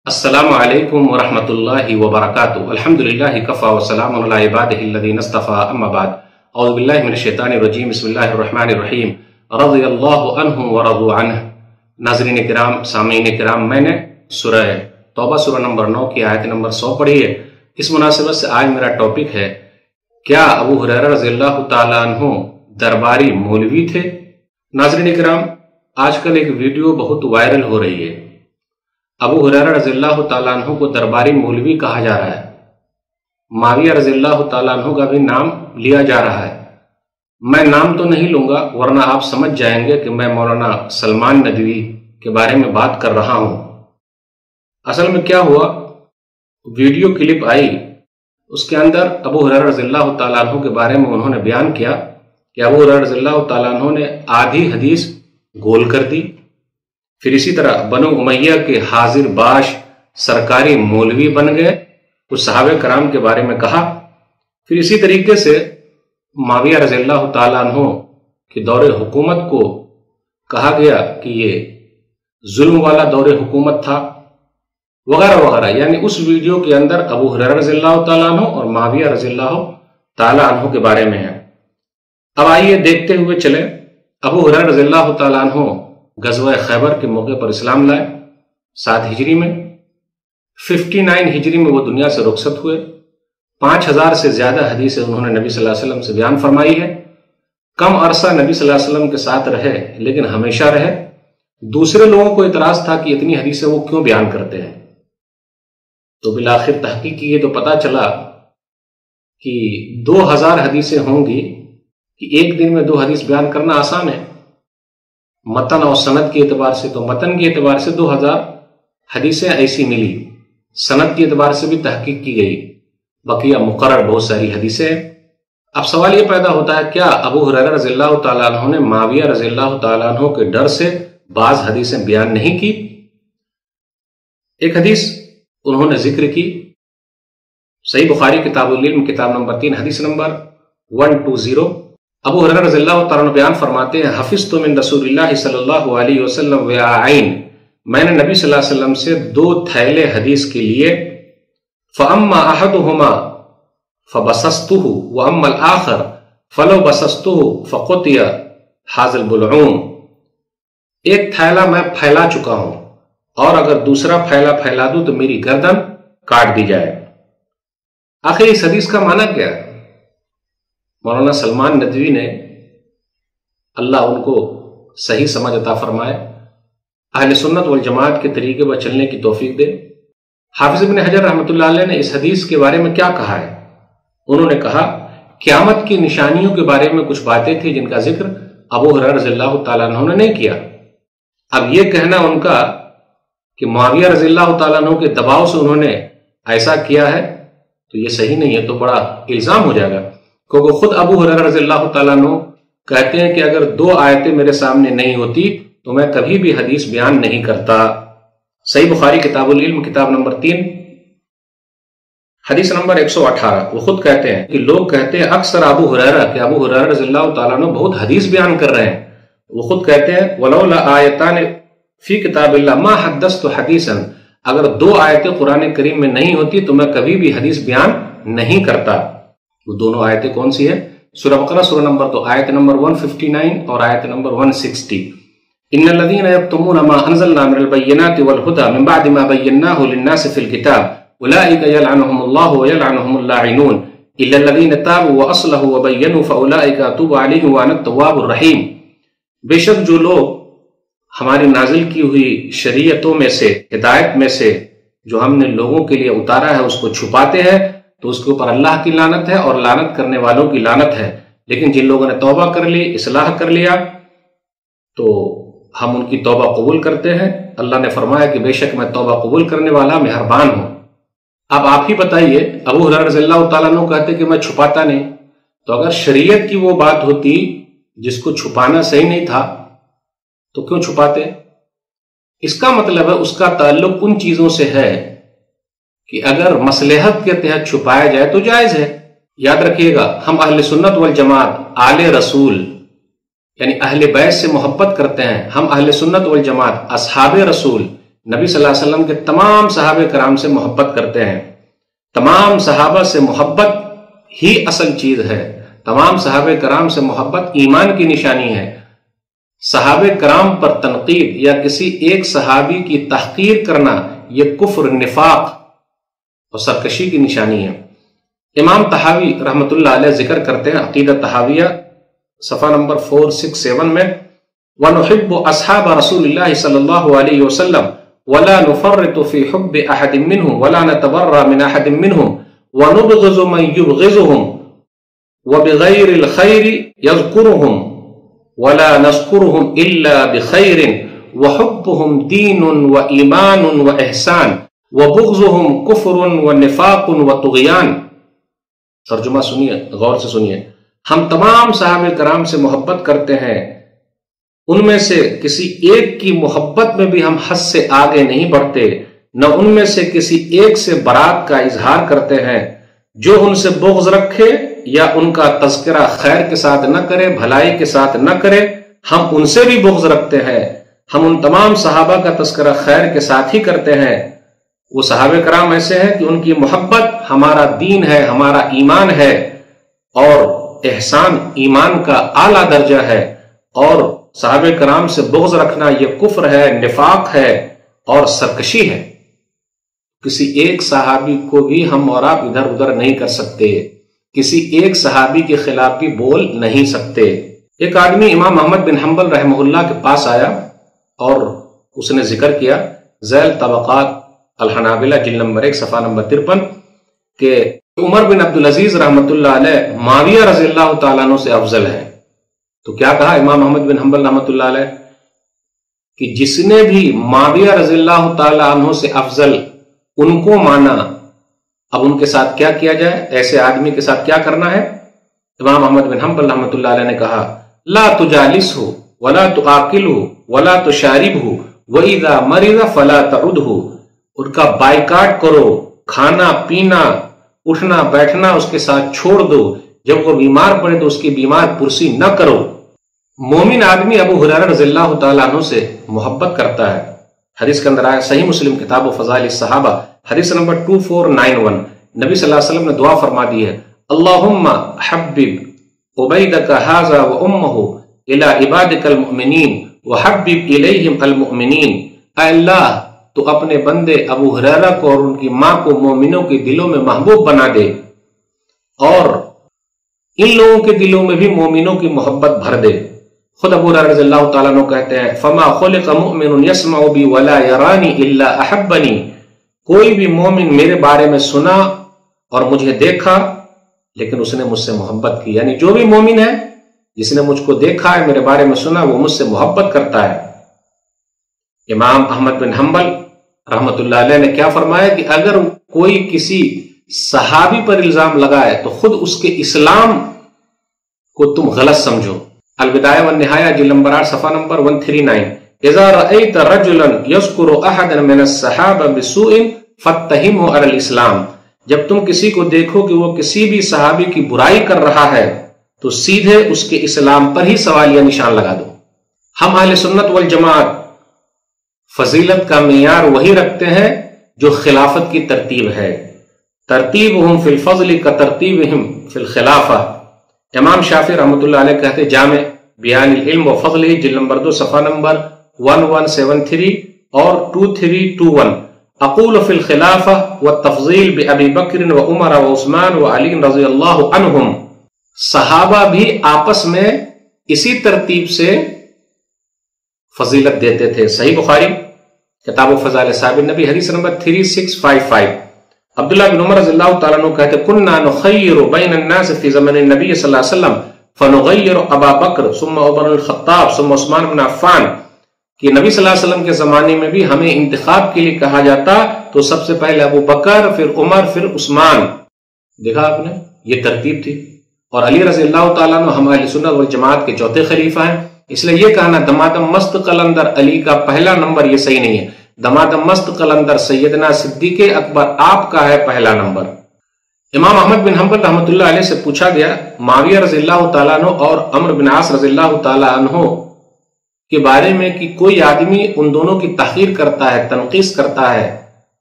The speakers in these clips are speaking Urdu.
السلام علیکم ورحمۃ اللہ وبرکاتہ الحمدللہ کفا وسلام علی عبادہ الذین اصطفی اما بعد اعوذ باللہ من الشیطان الرجیم بسم اللہ الرحمن الرحیم رضی اللہ عنہم ورضوا عنہ۔ ناظرین کرام، سامعین کرام، میں نے سورہ توبہ سورہ نمبر 9 کی آیت نمبر 100 پڑھی ہے۔ اس مناسبت سے آج میرا ٹاپک ہے، کیا ابو ہریرہ رضی اللہ تعالیٰ عنہ درباری مولوی تھے؟ ناظرین کرام، آج کل ایک ویڈیو بہت وائرل ہو رہی ہے۔ ابو ہریرہ رضی اللہ تعالیٰ عنہ کو درباری مولوی کہا جا رہا ہے، معاویہ رضی اللہ تعالیٰ عنہ کا بھی نام لیا جا رہا ہے۔ میں نام تو نہیں لوں گا ورنہ آپ سمجھ جائیں گے کہ میں مولانا سلمان ندوی کے بارے میں بات کر رہا ہوں۔ اصل میں کیا ہوا، ویڈیو کلپ آئی، اس کے اندر ابو ہریرہ رضی اللہ تعالیٰ عنہ کے بارے میں انہوں نے بیان کیا کہ ابو ہریرہ رضی اللہ تعالیٰ عنہ نے آدھی حدیث گول کر دی، پھر اسی طرح بنو امیہ کے حاضر باش سرکاری مولوی بن گئے، کچھ صحابہ کرام کے بارے میں کہا۔ پھر اسی طریقے سے معاویہ رضی اللہ تعالیٰ عنہ کے دور حکومت کو کہا گیا کہ یہ ظلم والا دور حکومت تھا، وغیرہ وغیرہ۔ یعنی اس ویڈیو کے اندر ابو ہریرہ رضی اللہ تعالیٰ عنہ اور معاویہ رضی اللہ تعالیٰ عنہ کے بارے میں ہے۔ اب آئیے دیکھتے ہوئے چلیں۔ ابو ہریرہ رضی اللہ تعالیٰ عنہ غزوہ خیبر کے موقع پر اسلام لائے 7 ہجری میں۔ 59 ہجری میں وہ دنیا سے رخصت ہوئے۔ 5000 سے زیادہ حدیثیں انہوں نے نبی صلی اللہ علیہ وسلم سے بیان فرمائی ہے۔ کم عرصہ نبی صلی اللہ علیہ وسلم کے ساتھ رہے لیکن ہمیشہ رہے۔ دوسرے لوگوں کو اعتراض تھا کہ اتنی حدیثیں وہ کیوں بیان کرتے ہیں، تو بالآخر تحقیق کی تو پتہ چلا کہ 2000 حدیثیں ہوں گی کہ ایک دن میں 2 حدیث بیان کرنا آسان ہے۔ متن اور سند کے اعتبار سے تو متن کے اعتبار سے 2000 حدیثیں ایسی ملی، سند کے اعتبار سے بھی تحقیق کی گئی، بقیہ مقرر بہت ساری حدیثیں۔ اب سوال یہ پیدا ہوتا ہے، کیا ابو ہریرہ رضی اللہ تعالیٰ عنہ نے معاویہ رضی اللہ تعالیٰ عنہ کے ڈر سے بعض حدیثیں بیان نہیں کی؟ ایک حدیث انہوں نے ذکر کی، صحیح بخاری کتاب العلم کتاب نمبر 3 حدیث نمبر 120۔ ابو ہریرہ رضی اللہ تعالیٰ عنہ بیان فرماتے ہیں، حفظت من رسول اللہ صلی اللہ علیہ وسلم وعائن، میں نے نبی صلی اللہ علیہ وسلم سے 2 تھیلے حدیث کے لیے، فَأَمَّا أَحَدُهُمَا فَبَسَسْتُهُ وَأَمَّا الْآخَرُ فَلَوْ بَسَسْتُهُ فَقُطِعَ هَذَا الْبُلْعُومُ، ایک تھیلا میں پھیلا چکا ہوں اور اگر دوسرا تھیلا پھیلا دوں تو میری گردن کاٹ دی جائے۔ آخر اس حدیث کا معنی کیا ہے؟ مولانا سلمان ندوی نے، اللہ ان کو صحیح سمجھ عطا فرمائے، اہل سنت والجماعت کے طریقے پر چلنے کی توفیق دے۔ حافظ ابن حجر رحمۃ اللہ علیہ نے اس حدیث کے بارے میں کیا کہا ہے؟ انہوں نے کہا، قیامت کی نشانیوں کے بارے میں کچھ باتیں تھیں جن کا ذکر ابو ہریرہ رضی اللہ تعالیٰ عنہ نے نہیں کیا۔ اب یہ کہنا ان کا کہ معاویہ رضی اللہ تعالیٰ عنہ کے دباؤ سے انہوں نے ایسا کیا ہے تو یہ صحیح نہیں ہے، تو بڑا الزام ہو جائے گا، کیونکہ خود ابو ہریرہ رضی اللہ تعالیٰ عنہ کہتے ہیں کہ اگر 2 آیتیں میرے سامنے نہیں ہوتی تو میں کبھی بھی حدیث بیان نہیں کرتا۔ صحیح بخاری کتاب العلم کتاب نمبر 3 حدیث نمبر 118۔ وہ خود کہتے ہیں کہ لوگ کہتے ہیں اکثر ابو ہریرہ کہ ابو ہریرہ رضی اللہ تعالیٰ عنہ بہت حدیث بیان کر رہے ہیں۔ وہ خود کہتے ہیں وَلَوْلَا آیَتَانِ فِي کتاب اللہ ما حدثت حدیثا، اگر 2 آیتیں قرآن کریم میں نہیں ہوتی تو میں کبھی بھی حدیث بیان نہیں کرتا۔ وہ دونوں آیتیں کون سی ہیں؟ سورہ بقرہ سورہ نمبر 2 آیت نمبر 159 اور آیت نمبر 160۔ ان الذين يكتمون ما انزلنا من البينات والهدى من بعد ما بيناه للناس في الكتاب اولئك يلعنهم الله ويلعنهم اللاعنون الا الذين تابوا واصلحوا وبينوا فاولئك اتوب عليهم وانا التواب الرحيم۔ بے شک جو لوگ ہماری نازل کی ہوئی شریعتوں میں سے، ہدایت میں سے جو ہم نے لوگوں کے لیے اتارا ہے اس کو چھپاتے ہیں تو اس کے اوپر اللہ کی لعنت ہے اور لعنت کرنے والوں کی لعنت ہے، لیکن جن لوگوں نے توبہ کر لی، اصلاح کر لیا تو ہم ان کی توبہ قبول کرتے ہیں۔ اللہ نے فرمایا کہ بے شک میں توبہ قبول کرنے والا مہربان ہوں۔ اب آپ ہی بتائیے، ابو ہریرہ رضی اللہ تعالیٰ عنہ کہتے کہ میں چھپاتا نہیں، تو اگر شریعت کی وہ بات ہوتی جس کو چھپانا صحیح نہیں تھا تو کیوں چھپاتے؟ اس کا مطلب ہے اس کا تعلق ان چیزوں سے ہے کہ اگر مصلحت کے تحت چھپایا جائے تو جائز ہے۔ یاد رکھیے گا، ہم اہل سنت والجماعت آل رسول یعنی اہل بیت سے محبت کرتے ہیں، ہم اہل سنت والجماعت اصحاب رسول نبی صلی اللہ علیہ وسلم کے تمام صحابہ کرام سے محبت کرتے ہیں. تمام صحابہ سے محبت ہی اصل چیز ہے. تمام صحابہ کرام سے محبت ایمان کی نشانی ہے. صحابہ کرام پر تنقید یا کسی ایک صحابی کی تحقیر کرنا یہ کفر، نفاق اور سرکشی کی نشانی ہے. امام طحاوی رحمۃ اللہ علیہ ذکر کرتے ہیں عقیدہ طحاویہ صفحہ نمبر 467 میں، وَنُحِبُّ أَصْحَابَ رَسُولِ اللَّهِ صلی اللہ علیہ وسلم وَلَا نُفَرِّطُ فِي حُبِّ أَحَدٍ مِّنْهُمْ وَلَا نَتَبَرَّأُ مِنْ أَحَدٍ مِّنْهُمْ وَنُبْغِضُ مَن يُبْغِضُهُمْ وَبِغَيْرِ الْخَيْرِ يَذْكُرُهُمْ وَلَا نَذْكُرُهُمْ إِلَّا بِخَيْرٍ وَحُبُّهُمْ دِينٌ وَإِيمَانٌ وَإِحْسَانٌ وَبُغْضُهُمْ كُفْرٌ وَنِفَاقٌ وَطُغْيَانٌ. ترجمہ سنیے، غور سے سنیے. ہم تمام صحابہ کرام سے محبت کرتے ہیں، ان میں سے کسی ایک کی محبت میں بھی ہم حد سے آگے نہیں بڑھتے، نہ ان میں سے کسی ایک سے برات کا اظہار کرتے ہیں. جو ان سے بغض رکھے یا ان کا تذکرہ خیر کے ساتھ نہ کرے، بھلائی کے ساتھ نہ کرے، ہم ان سے بھی بغض رکھتے ہیں. ہم ان تمام صحابہ کا تذکرہ خیر کے ساتھ ہی کرتے ہیں. وہ صحابہ کرام ایسے ہیں کہ ان کی محبت ہمارا دین ہے، ہمارا ایمان ہے، اور احسان ایمان کا اعلیٰ درجہ ہے. اور صحابہ کرام سے بغض رکھنا یہ کفر ہے، نفاق ہے اور سرکشی ہے. کسی ایک صحابی کو بھی ہم اور آپ ادھر ادھر نہیں کر سکتے، کسی ایک صحابی کے خلاف بھی بول نہیں سکتے. ایک آدمی امام احمد بن حنبل رحمہ اللہ کے پاس آیا اور اس نے ذکر کیا ذیل طبقات الحنابلہ جلد نمبر 1 صفحہ نمبر 53 کہ عمر بن عبدالعزیز رحمۃ اللہ علیہ معاویہ رضی اللہ تعالیٰ عنہ سے افضل ہے. تو کیا کہا امام احمد بن حنبل رحمۃ اللہ علیہ کہ جس نے بھی معاویہ رضی اللہ تعالیٰ عنہ سے افضل ان کو مانا، اب ان کے ساتھ کیا کیا جائے، ایسے آدمی کے ساتھ کیا کرنا ہے؟ امام احمد بن حنبل رحمۃ اللہ علیہ نے کہا لا تجالسہ ولا تعاقلہ ولا تشاربہ واذا مرض فلا تعدہ. ان کا بائیکاٹ کرو، کھانا پینا اٹھنا بیٹھنا اس کے ساتھ چھوڑ دو، جب وہ بیمار پڑے تو اس کی بیمار پرسی نہ کرو. مومن آدمی ابو ہریرہ رضی اللہ تعالیٰ عنہ سے محبت کرتا ہے. حدیث کے اندر آیا صحیح مسلم کتاب و فضائل الصحابہ حدیث نمبر 2491، نبی صلی اللہ علیہ وسلم نے دعا فرما دی ہے اللہم حبب عبیدک ھذا و امہ الی عبادک المؤمنین وحبب الیہم المؤمنین. اے اللہ تو اپنے بندے ابو ہریرہ کو اور ان کی ماں کو مومنوں کے دلوں میں محبوب بنا دے، اور ان لوگوں کے دلوں میں بھی مومنوں کی محبت بھر دے. خود ابو ہریرہ رضی اللہ تعالیٰ عنہ کہتے ہیں فما خلق مؤمن يسمع بی ولا يرانی الا احبنی. کوئی بھی مومن میرے بارے میں سنا اور مجھے دیکھا لیکن اس نے مجھ سے محبت کی. یعنی جو بھی مومن ہے جس نے مجھ کو دیکھا ہے، میرے بارے میں سنا، وہ مجھ سے محبت کرتا ہے. امام احمد بن حنبل رحمۃ اللہ علیہ نے کیا فرمایا کہ اگر کوئی کسی صحابی پر الزام لگائے تو خود اس کے اسلام کو تم غلط سمجھو. البدایہ والنہایہ جلد نمبر 8 صفحہ نمبر 139 اذا رأيت رجلا يذكر احدا من الصحابہ بسوء فاتهمه على الاسلام. جب تم کسی کو دیکھو کہ وہ کسی بھی صحابی کی برائی کر رہا ہے تو سیدھے اس کے اسلام پر ہی سوالیہ نشان لگا دو. ہم اہل سنت والجماعت فضیلت کا معیار وہی رکھتے ہیں جو خلافت کی ترتیب ہے. ترتیبہم فی الفضل کا ترتیبہم فی الخلافہ. امام شافعی رحمۃ اللہ علیہ کہتے جامع بیان العلم و فضلہ جلد نمبر 2 صفحہ نمبر 1173 اور 2321 اقول فی الخلافہ والتفضیل بابی بکر و عمر و عثمان و علی رضی اللہ عنہم. صحابہ بھی آپس میں اسی ترتیب سے فضیلت دیتے تھے. صحیح بخاری کتاب و فضائل صحابہ النبی حدیث نمبر 3655. عبداللہ بن عمر رضی اللہ تعالیٰ عنہ کہتے کننا نخیر بین الناس فی زمن النبی صلی اللہ علیہ وسلم فنغیر ابا بکر ثم عمر الخطاب ثم عثمان بن عفان. کہ نبی صلی اللہ علیہ وسلم کے زمانے میں بھی ہمیں انتخاب کے لیے کہا جاتا تو سب سے پہلے ابو بکر، پھر عمر، پھر عثمان. دیکھا آپ نے، یہ ترتیب تھی. اور علی رضی اللہ تعالیٰ عنہ ہم اہل سنت والجماعت کے چوتھے خلیفہ ہیں. اس لیے یہ کہنا دمادم مست قلندر علی کا پہلا نمبر یہ صحیح نہیں ہے. دمادم مست قلندر سیدنا صدیق اکبر آپ کا ہے پہلا نمبر. امام احمد بن حنبل رحمۃ اللہ علیہ سے پوچھا گیا معاویہ رضی اللہ تعالیٰ عنہ اور عمرو بن عاص رضی اللہ تعالیٰ عنہ کے بارے میں کہ کوئی آدمی ان دونوں کی تحقیر کرتا ہے، تنقیص کرتا ہے،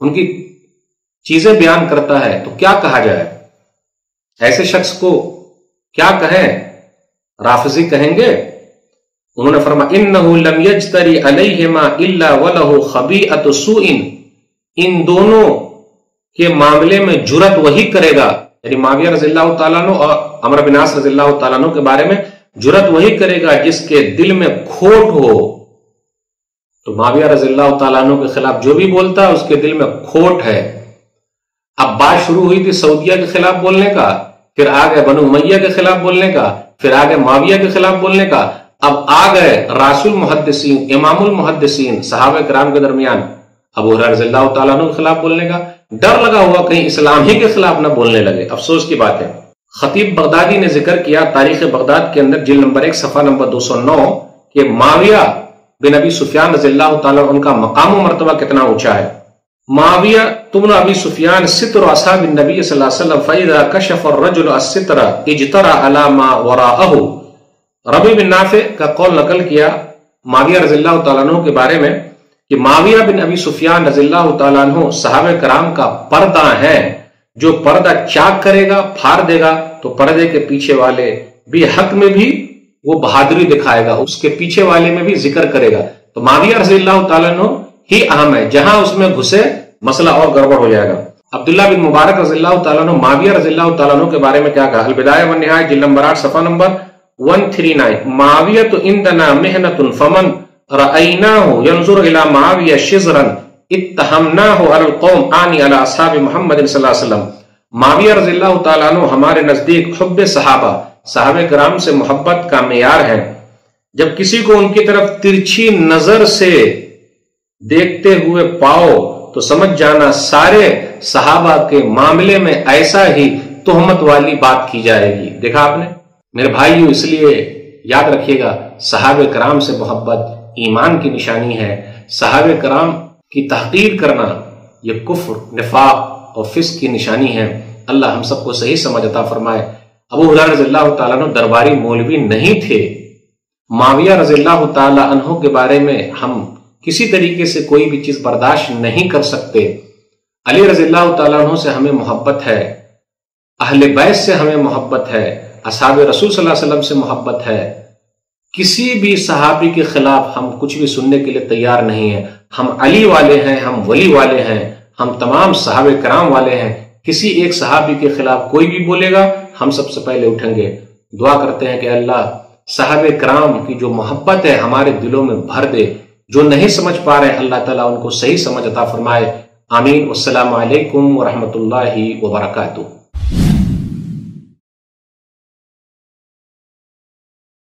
ان کی چیزیں بیان کرتا ہے، تو کیا کہا جائے؟ ایسے شخص کو کیا کہیں؟ رافضی کہیں گے؟ انہوں نے فرمایا انہو لم یجتری علیہما الا ولہ خبیئۃ سوء، ان دونوں کے معاملے میں جرت وہی کرے گا، یعنی معاویہ رضی اللہ تعالیٰ عنہ اور عمرو بن عاص رضی اللہ تعالیٰ عنہ کے بارے میں جرت وہی کرے گا جس کے دل میں کھوٹ ہو۔ تو معاویہ رضی اللہ تعالیٰ عنہ کے خلاف جو بھی بولتا ہے اس کے دل میں کھوٹ ہے۔ اب بات شروع ہوئی تھی سعودیہ کے خلاف بولنے کا، پھر آگئے بنو امیہ کے خلاف بولنے کا، پھر آگئے معاویہ کے خلاف بولنے کا، اب آگئے راس المحدثین، امام المحدثین، صحابہ کرام کے درمیان ابو ہریرہ رضی اللہ تعالیٰ عنہ کے خلاف بولنے کا۔ ڈر لگا ہوا کہیں اسلام ہی کے خلاف نہ بولنے لگے۔ افسوس کی بات ہے، خطیب بغدادی نے ذکر کیا تاریخ بغداد کے اندر جلد نمبر 1 صفحہ نمبر 209 کہ معاویہ بن ابی سفیان رضی اللہ تعالیٰ ان کا مقام و مرتبہ کتنا اونچا ہے۔ معاویہ بن ابی سفیان ستر اصحاب النبی صلی اللہ علیہ وسلم فاذا کشف الرجل الستر اجترى على ما وراءه۔ ربیع بن نافع کا قول نقل کیا معاویہ رضی اللہ تعالیٰ عنہ کے بارے میں کہ معاویہ بن ابی سفیان رضی اللہ تعالیٰ عنہ صحابہ کرام کا پردہ ہے، جو پردہ چاک کرے گا، پھاڑ دے گا، تو پردے کے پیچھے والے بھی حق میں بھی وہ بہادری دکھائے گا، اس کے پیچھے والے میں بھی ذکر کرے گا۔ تو معاویہ رضی اللہ تعالیٰ عنہ ہی اہم ہے، جہاں اس میں گھسے مسئلہ اور گڑبڑ ہو جائے گا۔ عبداللہ بن مبارک رضی اللہ تعالیٰ عنہ معاویہ رضی اللہ تعالیٰ عنہ کے بارے میں کیا کہا؟ البدایہ والنہایہ جلد نمبر 8 صفحہ نمبر 139 معاویۃ عندنا محنۃ فمن رأیناہ ینظر الی معاویہ شزرا اتہمناہ علی القوم آنی علی اصحاب محمد صلی اللہ علیہ وسلم۔ معاویہ رضی اللہ تعالیٰ عنہ ہمارے نزدیک حب صحابہ کرام سے محبت کا معیار ہے۔ جب کسی کو ان کی طرف ترچھی نظر سے دیکھتے ہوئے پاؤ تو سمجھ جانا سارے صحابہ کے معاملے میں ایسا ہی تہمت والی بات کی جائے گی۔ دیکھا آپ نے میرے بھائیو، اس لیے یاد رکھیے گا صحابہ کرام سے محبت ایمان کی نشانی ہے۔ صحابہ کرام کی تحقیر کرنا یہ کفر، نفاق اور فسق کی نشانی ہے۔ اللہ ہم سب کو صحیح سمجھ عطا فرمائے۔ ابو ہریرہ رضی اللہ تعالیٰ عنہ درباری مولوی نہیں تھے۔ معاویہ رضی اللہ تعالیٰ عنہ کے بارے میں ہم کسی طریقے سے کوئی بھی چیز برداشت نہیں کر سکتے۔ علی رضی اللہ تعالیٰ عنہ سے ہمیں محبت ہے، اہل بیت سے ہمیں محبت ہے، اصحاب رسول صلی اللہ علیہ وسلم سے محبت ہے۔ کسی بھی صحابی کے خلاف ہم کچھ بھی سننے کے لیے تیار نہیں ہیں۔ ہم علی والے ہیں، ہم ولی والے ہیں، ہم تمام صحابہ کرام والے ہیں۔ کسی ایک صحابی کے خلاف کوئی بھی بولے گا ہم سب سے پہلے اٹھیں گے۔ دعا کرتے ہیں کہ اللہ صحابہ کرام کی جو محبت ہے ہمارے دلوں میں بھر دے۔ جو نہیں سمجھ پا رہے ہیں اللہ تعالیٰ ان کو صحیح سمجھ عطا فرمائے۔ آمین۔ والسلام علیکم ورحمۃ اللہ وبرکاتہ۔